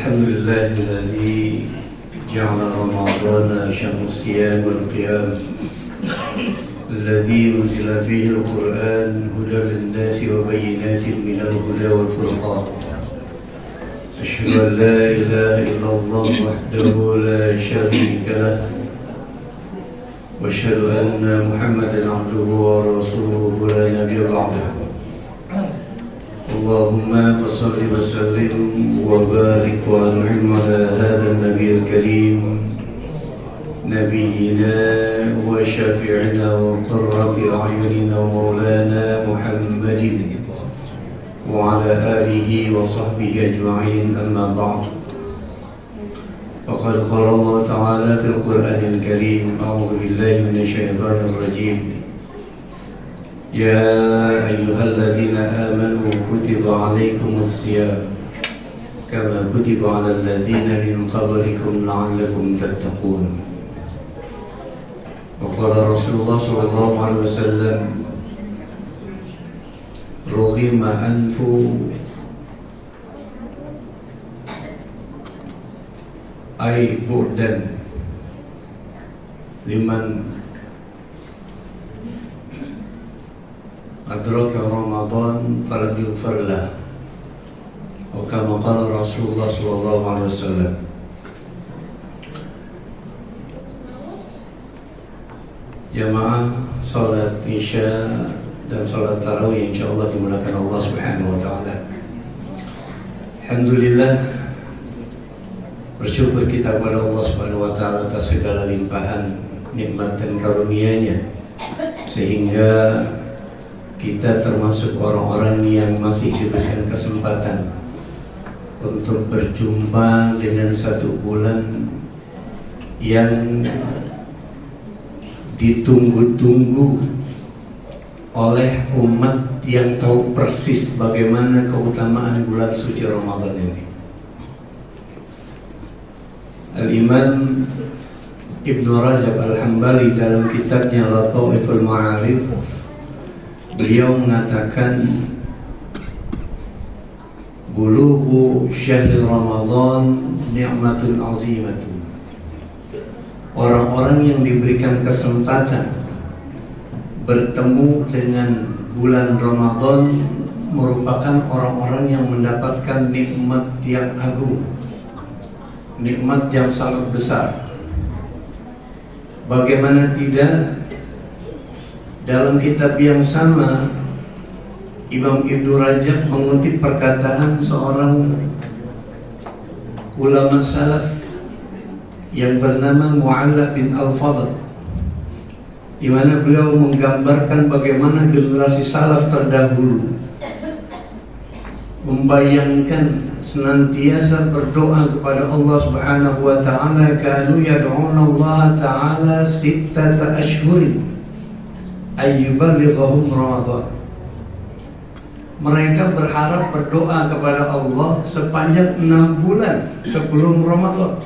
الحمد لله الذي جعل رمضان شهر الصيام والقيام الذي أنزل فيه القرآن هدى للناس وبينات من الهدى والفرقان. أشهد أن لا إله إلا الله وحده لا شريك له وأشهد أن محمدا عبده ورسوله لا نبي بعده. اللهم فصل وسلم وبارك وانعم على هذا النبي الكريم نبينا وشفيعنا وقرة أعيننا ومولانا محمد وعلى آله وصحبه أجمعين. أما بعد، فقد قال الله تعالى في القرآن الكريم: أعوذ بالله من الشيطان الرجيم. يا أيها الذين آمنوا كتب عليكم الصيام كما كتب على الذين من قبلكم لعلكم تتقون. وقال رسول الله صلى الله عليه وسلم: رغم أنف أي بعدا لمن أدرك رمضان فلم يغفر له، وكما قال رسول الله صلى الله عليه وسلم. Jamaah salat isya dan salat tarawih insyaallah dimulakan Allah Subhanahu wa taala. Alhamdulillah, bersyukur kita kepada Allah Subhanahu wa taala atas segala limpahan nikmat dan karunia-Nya, sehingga kita termasuk orang-orang yang masih diberikan kesempatan untuk berjumpa dengan satu bulan yang ditunggu-tunggu oleh umat yang tahu persis bagaimana keutamaan bulan suci Ramadan ini. Al-Imam Ibnu Rajab Al-Hambali dalam kitabnya Lataiful Ma'arif, beliau mengatakan, bulughu syahri Ramadan ni'matun azimatun. Orang-orang yang diberikan kesempatan bertemu dengan bulan Ramadan merupakan orang-orang yang mendapatkan nikmat yang agung, nikmat yang sangat besar. Bagaimana tidak, dalam kitab yang sama Imam Ibnu Rajab mengutip perkataan seorang ulama salaf yang bernama Mu'alla bin Al-Fadl, di mana beliau menggambarkan bagaimana generasi salaf terdahulu membayangkan senantiasa berdoa kepada Allah Subhanahu wa taala, kanu yad'una Allah taala sittata ashhurin ayyubalighahum Ramadan. Mereka berharap berdoa kepada Allah sepanjang 6 bulan sebelum Ramadan.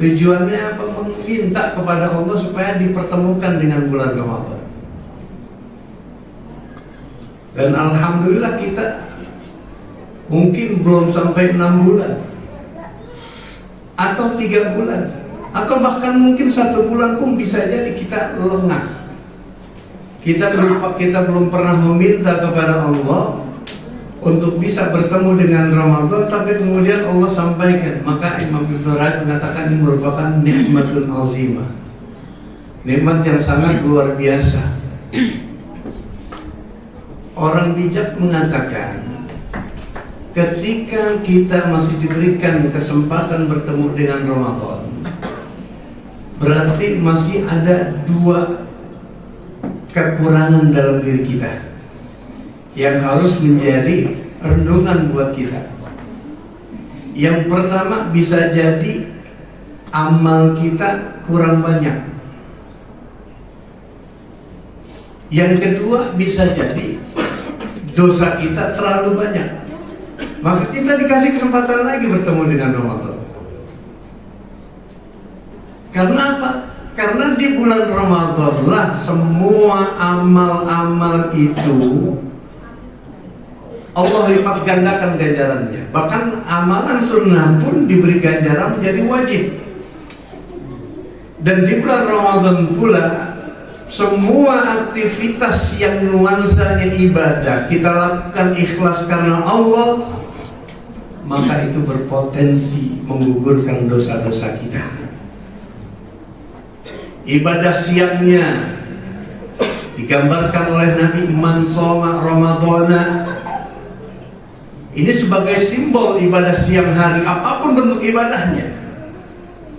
Tujuannya apa? Meminta kepada Allah supaya dipertemukan dengan bulan Ramadan. Dan alhamdulillah kita mungkin belum sampai 6 bulan atau 3 bulan atau bahkan mungkin 1 bulan pun bisa jadi kita lengah. Kita belum pernah meminta kepada Allah untuk bisa bertemu dengan Ramadan, tapi kemudian Allah sampaikan. Maka Imam Ibnu Rajab mengatakan ini merupakan nikmatun azimah, nikmat yang sangat luar biasa. Orang bijak mengatakan, ketika kita masih diberikan kesempatan bertemu dengan Ramadan, berarti masih ada 2 kekurangan dalam diri kita yang harus menjadi renungan buat kita. Yang pertama, bisa jadi amal kita kurang banyak. Yang kedua, bisa jadi dosa kita terlalu banyak. Maka kita dikasih kesempatan lagi bertemu dengan Ramadan. Karena apa? Karena di bulan Ramadan lah semua amal-amal itu Allah lipat gandakan ganjarannya. Bahkan amalan sunnah pun diberi ganjaran menjadi wajib. Dan di bulan Ramadan pula, semua aktivitas yang nuansanya ibadah kita lakukan ikhlas karena Allah, maka itu berpotensi menggugurkan dosa-dosa kita. Ibadah siangnya digambarkan oleh Nabi, man shoma Ramadhana. Ini sebagai simbol ibadah siang hari, apapun bentuk ibadahnya.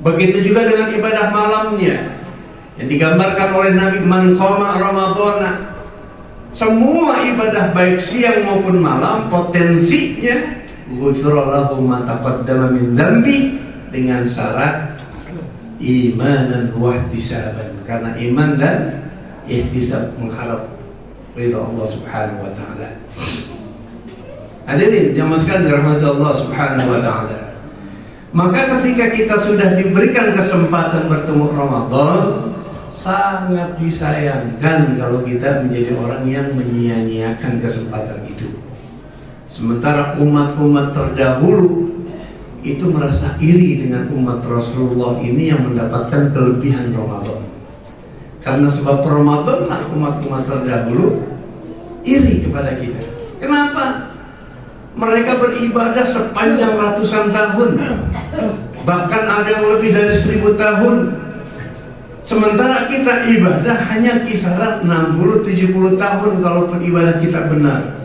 Begitu juga dengan ibadah malamnya yang digambarkan oleh Nabi, man qama Ramadhana. Semua ibadah baik siang maupun malam potensinya ghufira lahu ma taqaddama min dzambi, dengan syarat imanan wa ihtisaban, karena iman dan ihtisab mengharap ridha Allah Subhanahu wa taala. Hadirin jamaah sekalian dirahmati Allah Subhanahu wa taala. Maka ketika kita sudah diberikan kesempatan bertemu Ramadan, sangat disayangkan kalau kita menjadi orang yang menyia-nyiakan kesempatan itu. Sementara umat-umat terdahulu itu merasa iri dengan umat Rasulullah ini yang mendapatkan kelebihan Ramadan. Karena sebab Ramadan lah umat-umat terdahulu iri kepada kita. Kenapa? Mereka beribadah sepanjang ratusan tahun, bahkan ada yang lebih dari 1000 tahun. Sementara kita ibadah hanya kisaran 60-70 tahun kalaupun ibadah kita benar.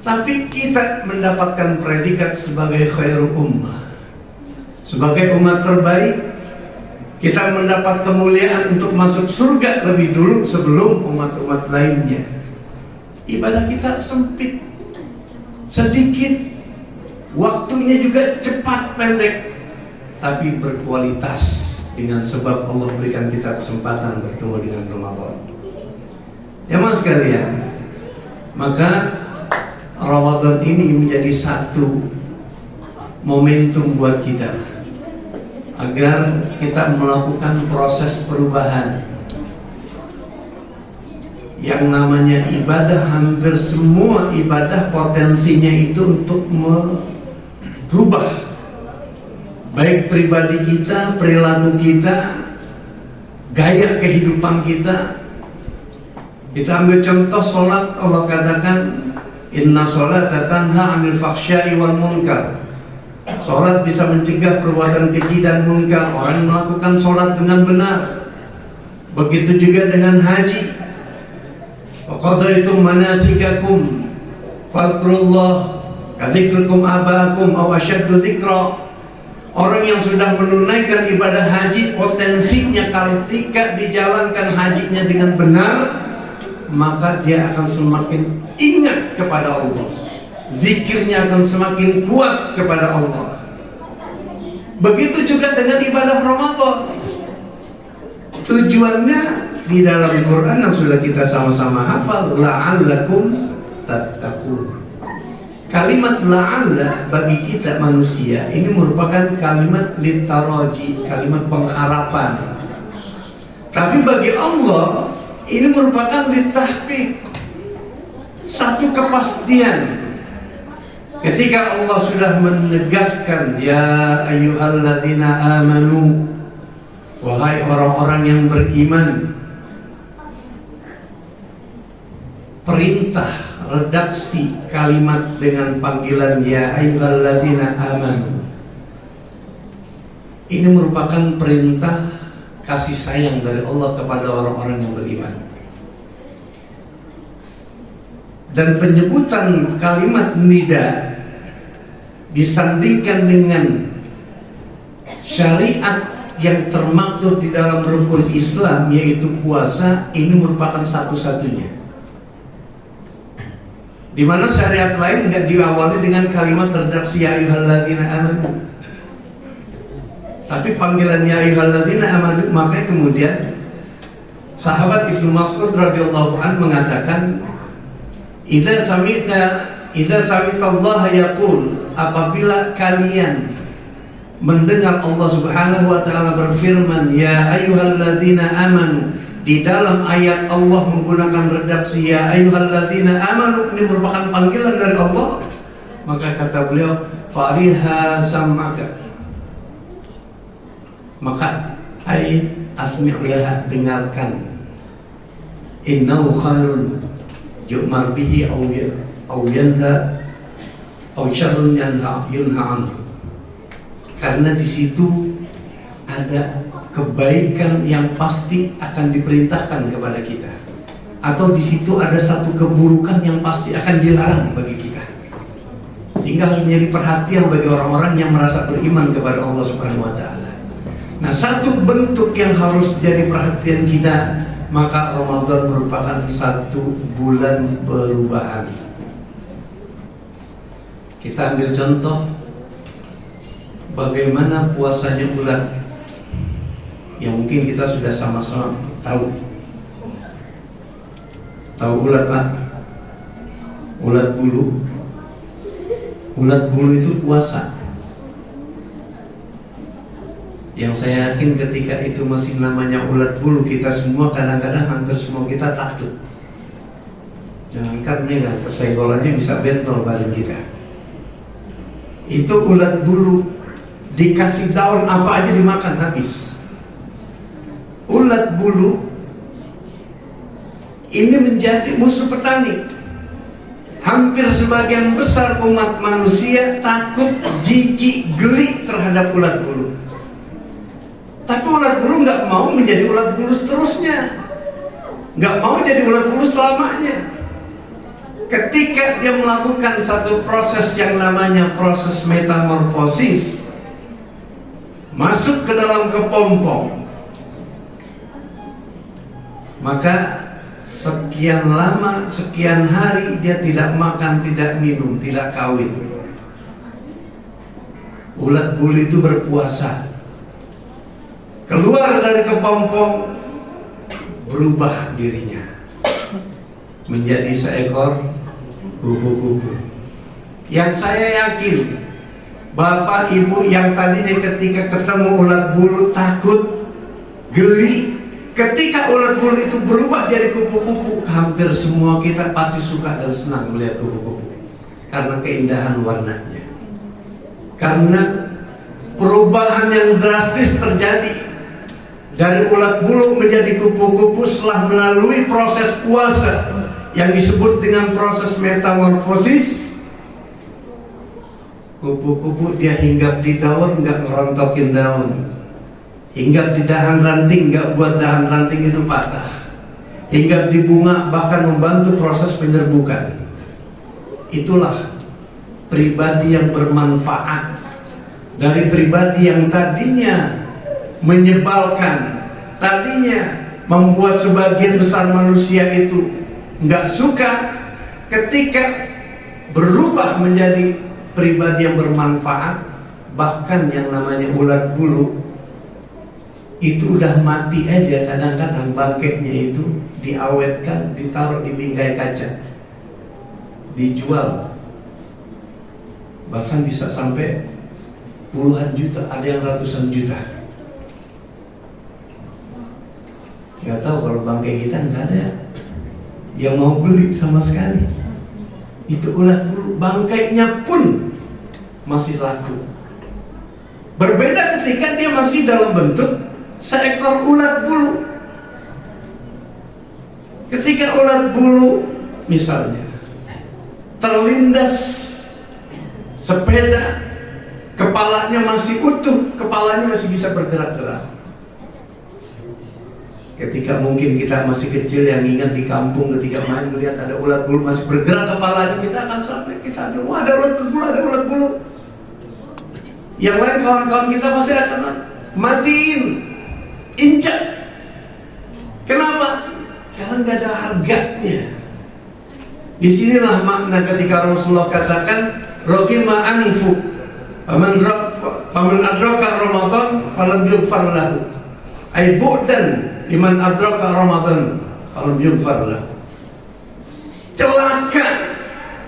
Tapi kita mendapatkan predikat sebagai khairul ummah, sebagai umat terbaik. Kita mendapat kemuliaan untuk masuk surga lebih dulu sebelum umat-umat lainnya. Ibadah kita sempit, sedikit, waktunya juga cepat pendek, tapi berkualitas dengan sebab Allah berikan kita kesempatan bertemu dengan Ramadan. Jemaah sekalian, maka Ramadan ini menjadi satu momentum buat kita agar kita melakukan proses perubahan. Yang namanya ibadah, hampir semua ibadah potensinya itu untuk merubah baik pribadi kita, perilaku kita, gaya kehidupan kita. Kita ambil contoh sholat, Allah katakan inna sholata tanha 'anil fakhsya'i wal munkar. Sholat bisa mencegah perbuatan keji dan munkar. Orang melakukan sholat dengan benar. Begitu juga dengan haji. Wa qadaitum manasikakum fadhkurullah kadzikrukum abaakum aw asyaddu dzikra. Orang yang sudah menunaikan ibadah haji, potensinya ketika dijalankan hajinya dengan benar, maka dia akan semakin ingat kepada Allah, zikirnya akan semakin kuat kepada Allah. Begitu juga dengan ibadah Ramadan. Tujuannya di dalam Quran yang sudah kita sama-sama hafal, la'allakum tattaqun. Kalimat la'alla bagi kita manusia ini merupakan kalimat litaraji, kalimat pengharapan. Tapi bagi Allah ini merupakan litahqiq, satu kepastian. Ketika Allah sudah menegaskan, ya ayyuhalladzina amanu, wahai orang-orang yang beriman, perintah redaksi kalimat dengan panggilan ya ayyuhalladzina amanu ini merupakan perintah kasih sayang dari Allah kepada orang-orang yang beriman. Dan penyebutan kalimat nida disandingkan dengan syariat yang termaktub di dalam rukun Islam, yaitu puasa. Ini merupakan satu-satunya di mana syariat lain nggak diawali dengan kalimat redaksi ya ayyuhalladzina amanu, tapi panggilan ya ayyuhalladzina amanu. Makanya kemudian sahabat Ibnu Mas'ud radhiyallahu anhu mengatakan, idza sami'ta Allah yaqul, apabila kalian mendengar Allah Subhanahu wa taala berfirman ya ayyuhalladzina amanu, di dalam ayat Allah menggunakan redaksi ya ayyuhalladzina amanu, ini merupakan panggilan dari Allah, maka kata beliau fariha sam'aka, maka asmi'laha, dengarkan, innahu khairun yu'mar bihi aw yanha aw syarrun yunha anhu, karena di situ ada kebaikan yang pasti akan diperintahkan kepada kita, atau di situ ada satu keburukan yang pasti akan dilarang bagi kita, sehingga harus menjadi perhatian bagi orang-orang yang merasa beriman kepada Allah Subhanahu wa Ta'ala. Nah, satu bentuk yang harus jadi perhatian kita, maka Ramadan merupakan satu bulan perubahan. Kita ambil contoh bagaimana puasanya ulat, yang mungkin kita sudah sama-sama tahu ulat, Pak. Ulat bulu itu puasa. Yang saya yakin ketika itu masih namanya ulat bulu, kita semua kadang-kadang hampir semua kita takut. Jangankan ini, kesenggol aja bisa bentol badan kita. Itu ulat bulu, dikasih daun apa aja dimakan habis. Ulat bulu ini menjadi musuh petani. Hampir sebagian besar umat manusia takut, jijik, geli terhadap ulat bulu. Tapi ulat bulu nggak mau menjadi ulat bulu seterusnya, nggak mau jadi ulat bulu selamanya. Ketika dia melakukan satu proses yang namanya proses metamorfosis, masuk ke dalam kepompong, maka sekian lama, sekian hari dia tidak makan, tidak minum, tidak kawin. Ulat bulu itu berpuasa. Keluar dari kepompong, berubah dirinya menjadi seekor kupu-kupu. Yang saya yakin Bapak Ibu yang tadinya ketika ketemu ulat bulu takut, geli, ketika ulat bulu itu berubah jadi kupu-kupu, hampir semua kita pasti suka dan senang melihat kupu-kupu karena keindahan warnanya. Karena perubahan yang drastis terjadi dari ulat bulu menjadi kupu-kupu setelah melalui proses puasa yang disebut dengan proses metamorfosis. Kupu-kupu dia hinggap di daun, nggak ngerontokin daun. Hinggap di dahan ranting, nggak buat dahan ranting itu patah. Hinggap di bunga, bahkan membantu proses penyerbukan. Itulah pribadi yang bermanfaat. Dari pribadi yang tadinya menyebalkan, tadinya membuat sebagian besar manusia itu nggak suka, ketika berubah menjadi pribadi yang bermanfaat. Bahkan yang namanya ulat bulu itu udah mati aja, kadang-kadang bangkainya itu diawetkan, ditaruh di bingkai kaca, dijual, bahkan bisa sampai puluhan juta, ada yang ratusan juta. Nggak tahu kalau bangkai kita nggak ada yang mau beli sama sekali. Itu ulat bulu, bangkainya pun masih laku. Berbeda ketika dia masih dalam bentuk seekor ulat bulu. Ketika ulat bulu misalnya terlindas sepeda, kepalanya masih utuh, kepalanya masih bisa bergerak-gerak. Ketika mungkin kita masih kecil yang ingat di kampung ketika main melihat ada ulat bulu masih bergerak kepalanya, kita akan sampai kita bilang, wah ada ulat bulu, ada ulat bulu. Yang lain kawan-kawan kita pasti akan matiin, injak. Kenapa? Karena nggak ada harganya. Disinilah makna ketika Rasulullah katakan raqima anfu faman adraka Ramadan falam yughfar lahu ay bu'dan liman adraka Ramadan falam yughfar lahu. Celaka,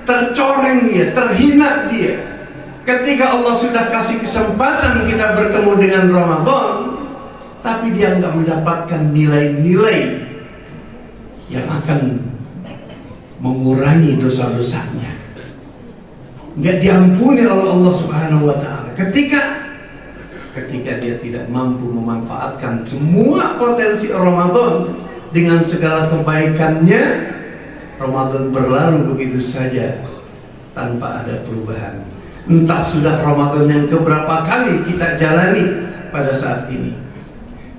tercoreng dia, terhina dia ketika Allah sudah kasih kesempatan kita bertemu dengan Ramadan, tapi dia nggak mendapatkan nilai-nilai yang akan mengurangi dosa-dosanya, nggak diampuni oleh Allah Subhanahu wa Ta'ala. Ketika dia tidak mampu memanfaatkan semua potensi Ramadan dengan segala kebaikannya, Ramadan berlalu begitu saja tanpa ada perubahan. Entah sudah Ramadan yang keberapa kali kita jalani pada saat ini,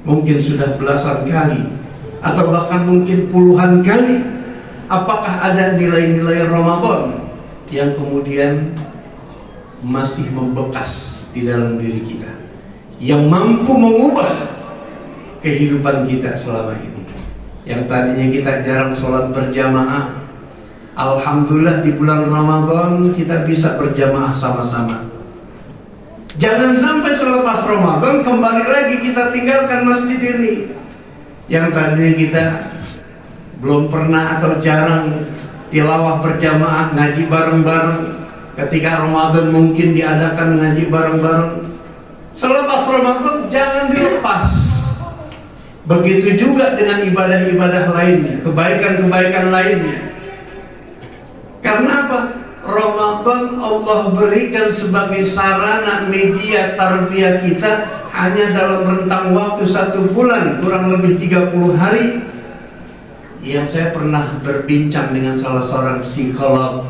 mungkin sudah belasan kali atau bahkan mungkin puluhan kali. Apakah ada nilai-nilai Ramadan yang kemudian masih membekas di dalam diri kita, yang mampu mengubah kehidupan kita selama ini? Yang tadinya kita jarang sholat berjamaah, alhamdulillah di bulan Ramadan kita bisa berjamaah sama-sama. Jangan sampai selepas Ramadan kembali lagi kita tinggalkan masjid ini. Yang tadinya kita belum pernah atau jarang tilawah berjamaah, ngaji bareng-bareng. Ketika Ramadan mungkin diadakan ngaji bareng-bareng. Selepas Ramadan jangan dilepas. Begitu juga dengan ibadah-ibadah lainnya, kebaikan-kebaikan lainnya. Karena apa? Ramadan Allah berikan sebagai sarana media tarbiyah kita hanya dalam rentang waktu 1 bulan, kurang lebih 30 hari. Yang saya pernah berbincang dengan salah seorang psikolog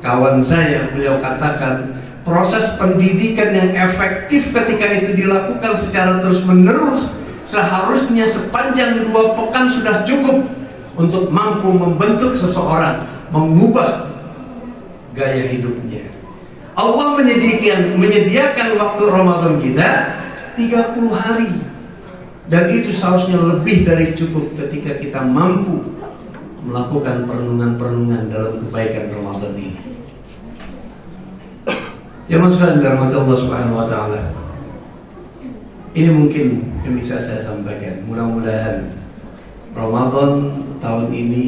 kawan saya, beliau katakan proses pendidikan yang efektif ketika itu dilakukan secara terus-menerus seharusnya sepanjang 2 pekan sudah cukup untuk mampu membentuk seseorang, mengubah gaya hidupnya. Allah menyediakan waktu Ramadan kita 30 hari, dan itu seharusnya lebih dari cukup ketika kita mampu melakukan perenungan-perenungan dalam kebaikan Ramadan ini. Jemaah sekalian dirahmati Allah Subhanahu wa Ta'ala, ini mungkin yang bisa saya sampaikan. Mudah-mudahan Ramadan tahun ini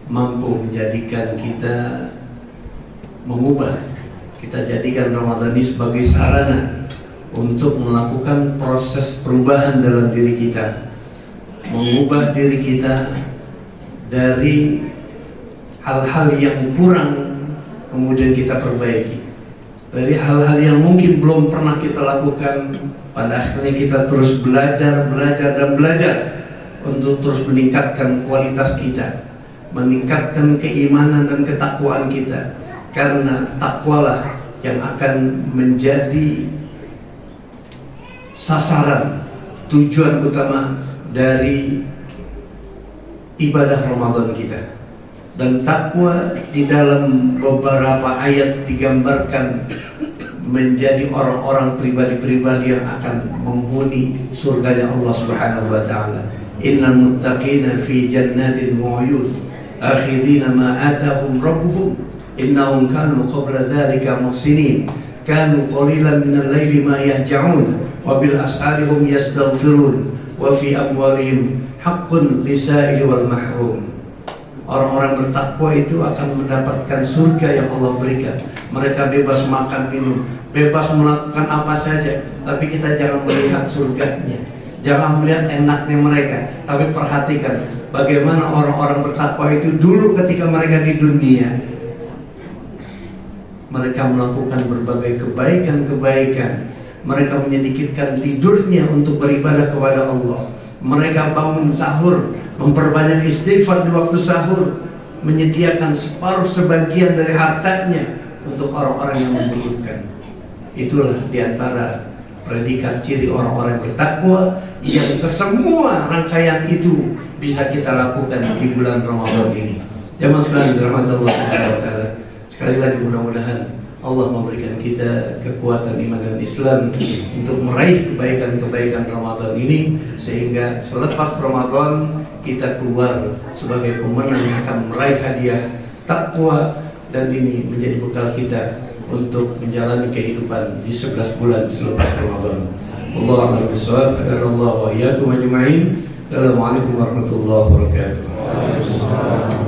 mampu menjadikan kita mengubah, kita jadikan Ramadan ini sebagai sarana untuk melakukan proses perubahan dalam diri kita, mengubah diri kita dari hal-hal yang kurang kemudian kita perbaiki, dari hal-hal yang mungkin belum pernah kita lakukan. Pada akhirnya kita terus belajar untuk terus meningkatkan kualitas kita, meningkatkan keimanan dan ketakwaan kita. Karena takwalah yang akan menjadi sasaran, tujuan utama dari ibadah Ramadan kita. Dan takwa di dalam beberapa ayat digambarkan menjadi orang-orang pribadi-pribadi yang akan menghuni surganya Allah Subhanahu wa Ta'ala. Innal muttaqina fi jannatin wa 'uyun akhidina ma atahum rabbuhum innahum kanu qabla dzalika muhsinin kanu qalilan minal laili ma yahja'un wa bil ashari hum yastaghfirun wa fi amwalihim haqqun lis-sa'ili wal mahrum. Orang-orang bertakwa itu akan mendapatkan surga yang Allah berikan. Mereka bebas makan minum, bebas melakukan apa saja, tapi kita jangan melihat surganya, jangan melihat enaknya mereka, tapi perhatikan bagaimana orang-orang bertakwa itu dulu ketika mereka di dunia. Mereka melakukan berbagai kebaikan-kebaikan. Mereka menyedikitkan tidurnya untuk beribadah kepada Allah. Mereka bangun sahur, memperbanyak istighfar di waktu sahur, menyediakan sebagian dari hartanya untuk orang-orang yang membutuhkan. Itulah diantara predikat ciri orang-orang bertakwa yang kesemua rangkaian itu bisa kita lakukan di bulan Ramadan ini. Jemaah sekalian dirahmati Allah Subhanahu wa Ta'ala, sekali lagi mudah-mudahan Allah memberikan kita kekuatan iman dan Islam untuk meraih kebaikan-kebaikan Ramadan ini, sehingga selepas Ramadan kita keluar sebagai pemenang yang akan meraih hadiah takwa, dan ini menjadi bekal kita untuk menjalani kehidupan di 11 bulan selepas Ramadan. Wallahu a'lam bishawab. Hadanallahu wa iyyakum ajma'in. Assalamualaikum warahmatullahi wabarakatuh.